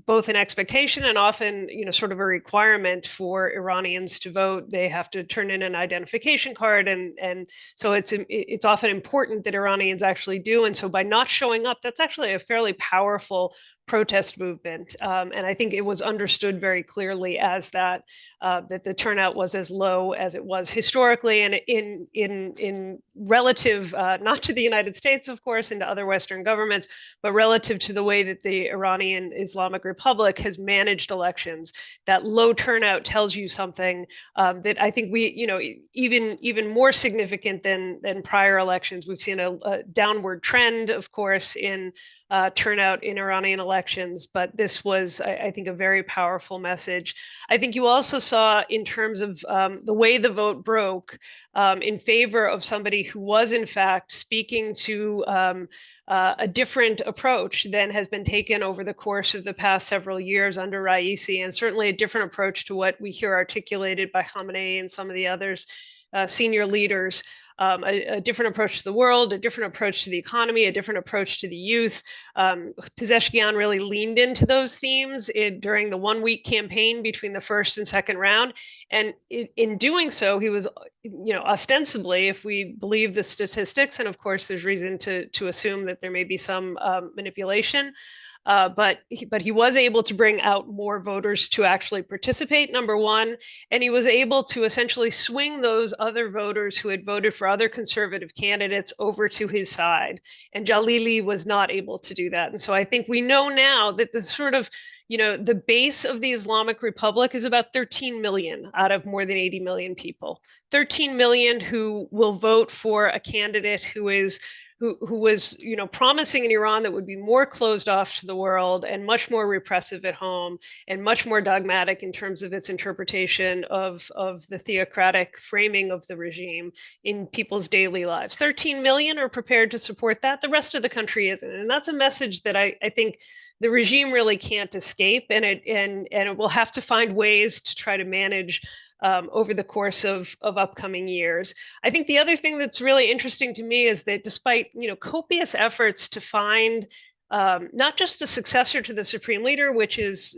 both an expectation and often, sort of a requirement for Iranians to vote. They have to turn in an identification card, and so it's often important that Iranians actually do. And so by not showing up, that's actually a fairly powerful protest movement, and I think it was understood very clearly as that the turnout was as low as it was historically, and in relative, not to the United States, of course, and to other Western governments, but relative to the way that the Iranian Islamic Republic has managed elections. That low turnout tells you something that I think even more significant than prior elections. We've seen a downward trend, of course, in turnout in Iranian elections. elections, but this was, I think, a very powerful message. I think you also saw in terms of the way the vote broke in favor of somebody who was in fact speaking to a different approach than has been taken over the course of the past several years under Raisi, and certainly a different approach to what we hear articulated by Khamenei and some of the others, senior leaders. A different approach to the world, a different approach to the economy, a different approach to the youth. Pezeshkian really leaned into those themes during the 1 week campaign between the first and second round. And in doing so, he was, ostensibly, if we believe the statistics, and of course there's reason to assume that there may be some manipulation, but he was able to bring out more voters to actually participate, number one, and he was able to essentially swing those other voters who had voted for other conservative candidates over to his side. And Jalili was not able to do that. And so I think we know now that the sort of, the base of the Islamic Republic is about 13 million out of more than 80 million people. 13 million who will vote for a candidate who was, promising an Iran that would be more closed off to the world and much more repressive at home and much more dogmatic in terms of its interpretation of the theocratic framing of the regime in people's daily lives. 13 million are prepared to support that. The rest of the country isn't. And that's a message that I think the regime really can't escape, and it will have to find ways to try to manage over the course of upcoming years. I think the other thing that's really interesting to me is that despite copious efforts to find not just a successor to the supreme leader, which is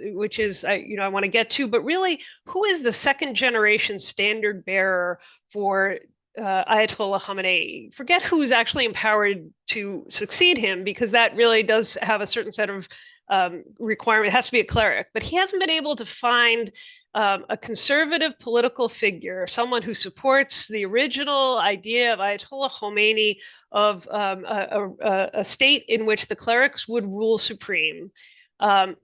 I want to get to, but really who is the second generation standard bearer for Ayatollah Khamenei. Forget who's actually empowered to succeed him, because that really does have a certain set of requirement. It has to be a cleric, but he hasn't been able to find a conservative political figure, someone who supports the original idea of Ayatollah Khomeini of a state in which the clerics would rule supreme,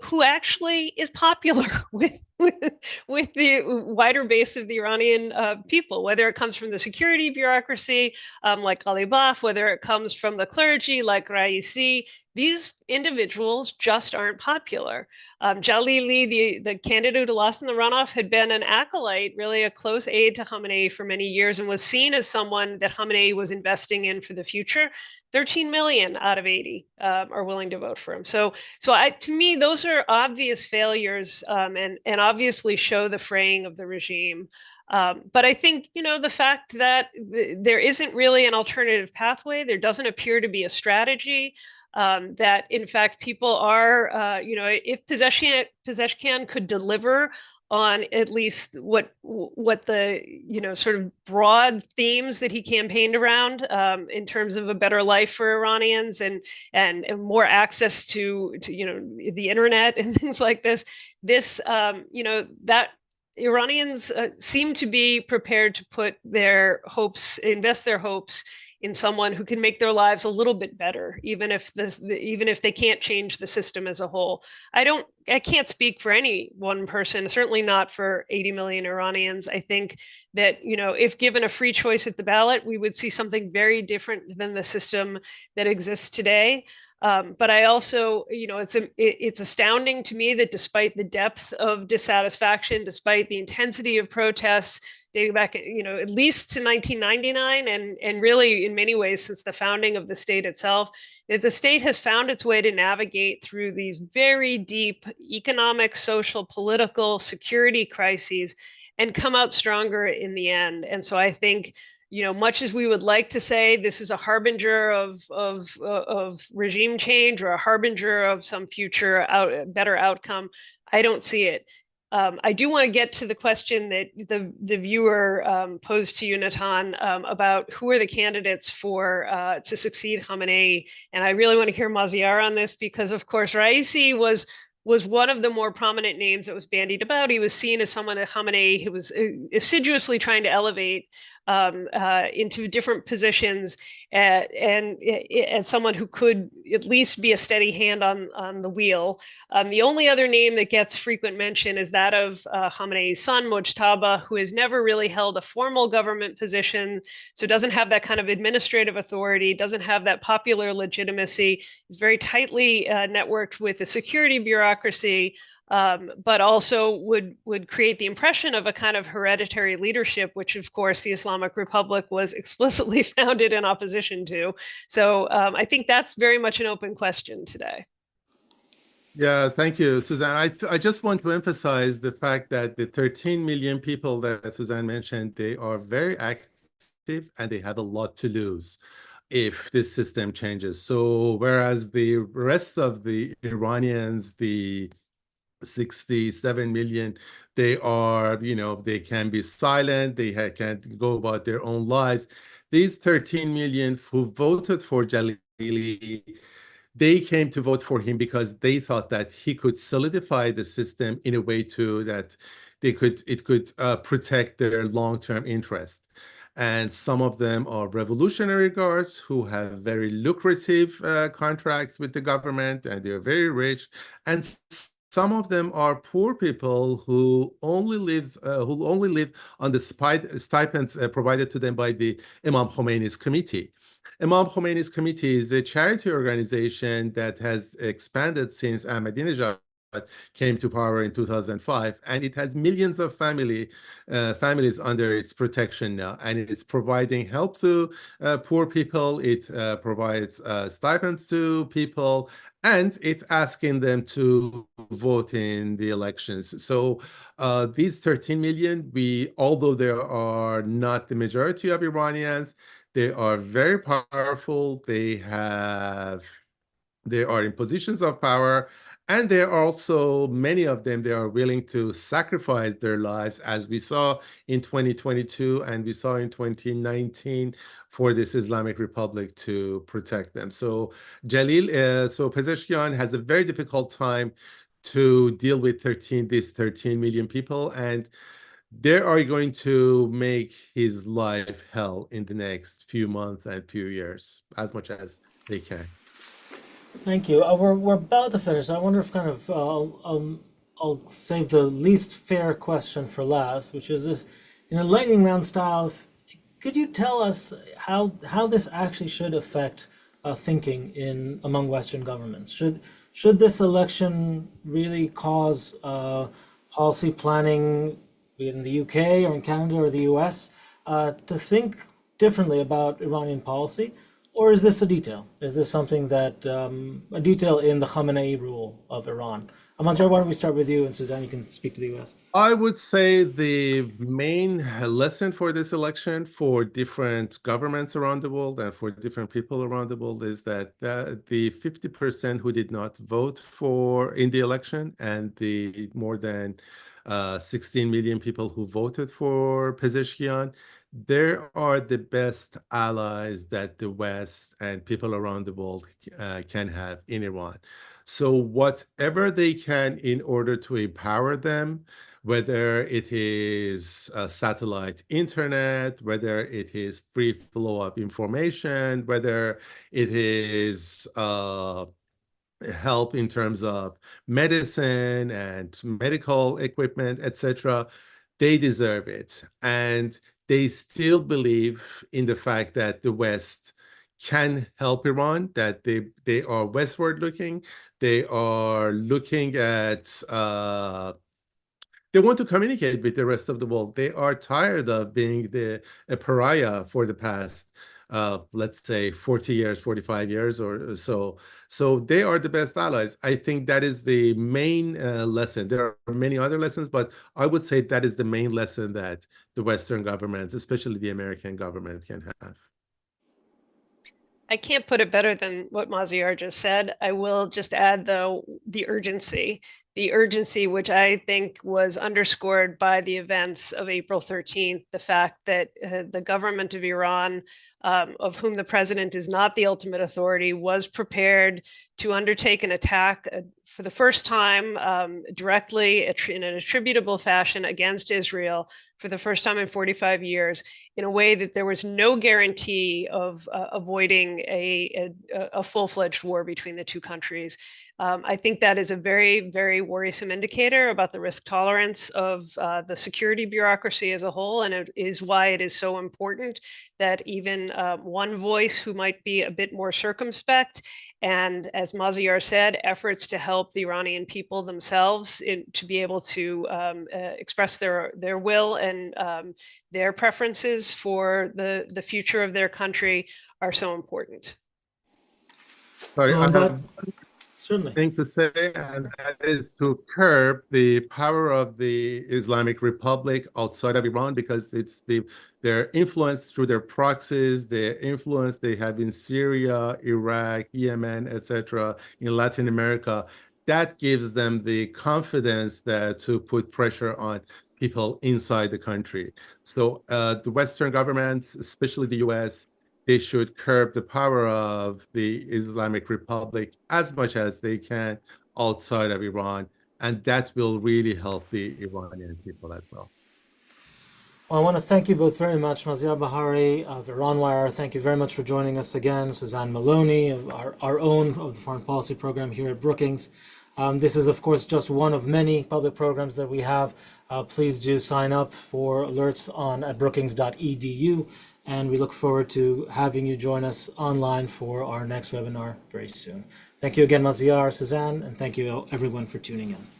who actually is popular with the wider base of the Iranian people, whether it comes from the security bureaucracy like Ghalibaf, whether it comes from the clergy like Raisi. These individuals just aren't popular. Jalili, the candidate who lost in the runoff, had been an acolyte, really a close aide to Khamenei for many years, and was seen as someone that Khamenei was investing in for the future. 13 million out of 80 are willing to vote for him. So to me, those are obvious failures and obviously show the fraying of the regime. But I think, the fact that there isn't really an alternative pathway, there doesn't appear to be a strategy, that in fact people are, if Pezeshkian could deliver on at least what the sort of broad themes that he campaigned around in terms of a better life for Iranians and more access to the internet and things like this, that Iranians seem to be prepared to invest their hopes in someone who can make their lives a little bit better, even if they can't change the system as a whole. I can't speak for any one person, certainly not for 80 million Iranians. I think that, if given a free choice at the ballot, we would see something very different than the system that exists today. But I also, it's astounding to me that despite the depth of dissatisfaction, despite the intensity of protests dating back, at least to 1999, and really in many ways since the founding of the state itself, that the state has found its way to navigate through these very deep economic, social, political, security crises and come out stronger in the end. And so I think, much as we would like to say this is a harbinger of regime change or a harbinger of some future better outcome, I don't see it. I do want to get to the question that the viewer posed to you, Natan, about who are the candidates to succeed Khamenei, and I really want to hear Maziar on this, because of course Raisi was one of the more prominent names that was bandied about. He was seen as someone that Khamenei who was assiduously trying to elevate into different positions, and as someone who could at least be a steady hand on the wheel. The only other name that gets frequent mention is that of Khamenei's son, Mojtaba, who has never really held a formal government position, so doesn't have that kind of administrative authority, doesn't have that popular legitimacy, is very tightly networked with the security bureaucracy, but also would create the impression of a kind of hereditary leadership, which of course the Islamic Republic was explicitly founded in opposition to. So I think that's very much an open question today. Yeah, thank you, Suzanne. I just want to emphasize the fact that the 13 million people that Suzanne mentioned, they are very active and they have a lot to lose if this system changes. So whereas the rest of the Iranians, the 67 million, they are, they can be silent, they can go about their own lives. These 13 million who voted for Jalili, they came to vote for him because they thought that he could solidify the system in a way too that it could protect their long-term interest. And some of them are revolutionary guards who have very lucrative contracts with the government, and they're very rich. And some of them are poor people who only live on the stipends provided to them by the Imam Khomeini's committee. Imam Khomeini's committee is a charity organization that has expanded since Ahmadinejad came to power in 2005, and it has millions of families under its protection now, and it's providing help to poor people. It provides stipends to people, and it's asking them to vote in the elections. So these 13 million, although there are not the majority of Iranians, they are very powerful. They are in positions of power, and they are also, many of them, they are willing to sacrifice their lives, as we saw in 2022 and we saw in 2019 for this Islamic Republic to protect them. So Pezeshkian has a very difficult time to deal with these 13 million people, and they are going to make his life hell in the next few months and few years, as much as they can. Thank you. We're about to finish. I wonder if I'll save the least fair question for last, which is, if, in a lightning round style, could you tell us how this actually should affect thinking among Western governments? Should this election really cause policy planning, be it in the UK or in Canada or the US, to think differently about Iranian policy? Or is this a detail? Is this something that, a detail in the Khamenei rule of Iran? Maziar, why don't we start with you, and Suzanne, you can speak to the US. I would say the main lesson for this election for different governments around the world and for different people around the world is that the 50% who did not vote in the election, and the more than 16 million people who voted for Pezeshkian, there are the best allies that the West and people around the world can have in Iran. So whatever they can in order to empower them, whether it is satellite internet, whether it is free flow of information, whether it is help in terms of medicine and medical equipment, etc., they deserve it. And they still believe in the fact that the West can help Iran, that they are westward looking. They are looking at, they want to communicate with the rest of the world. They are tired of being a pariah for the past, let's say, 40 years, 45 years or so. So they are the best allies. I think that is the main lesson. There are many other lessons, but I would say that is the main lesson that the Western governments, especially the American government, can have. I can't put it better than what Maziar just said. I will just add, though, the urgency which I think was underscored by the events of April 13th, the fact that the government of Iran, of whom the president is not the ultimate authority, was prepared to undertake an attack, for the first time directly in an attributable fashion against Israel for the first time in 45 years in a way that there was no guarantee of avoiding a full-fledged war between the two countries. I think that is a very, very worrisome indicator about the risk tolerance of the security bureaucracy as a whole, and it is why it is so important that even one voice who might be a bit more circumspect, and as Maziar said, efforts to help the Iranian people themselves to be able to express their will and their preferences for the future of their country are so important. Sorry, I have certainly thing to say, and that is to curb the power of the Islamic Republic outside of Iran, because it's their influence through their proxies, their influence they have in Syria, Iraq, Yemen, etc., in Latin America, that gives them the confidence that to put pressure on people inside the country. So the Western governments, especially the US, they should curb the power of the Islamic Republic as much as they can outside of Iran. And that will really help the Iranian people as well. Well, I want to thank you both very much. Maziar Bahari of IranWire, thank you very much for joining us again. Suzanne Maloney of our own of the Foreign Policy Program here at Brookings. This is, of course, just one of many public programs that we have. Please do sign up for alerts at brookings.edu. And we look forward to having you join us online for our next webinar very soon. Thank you again, Maziar, Suzanne, and thank you everyone for tuning in.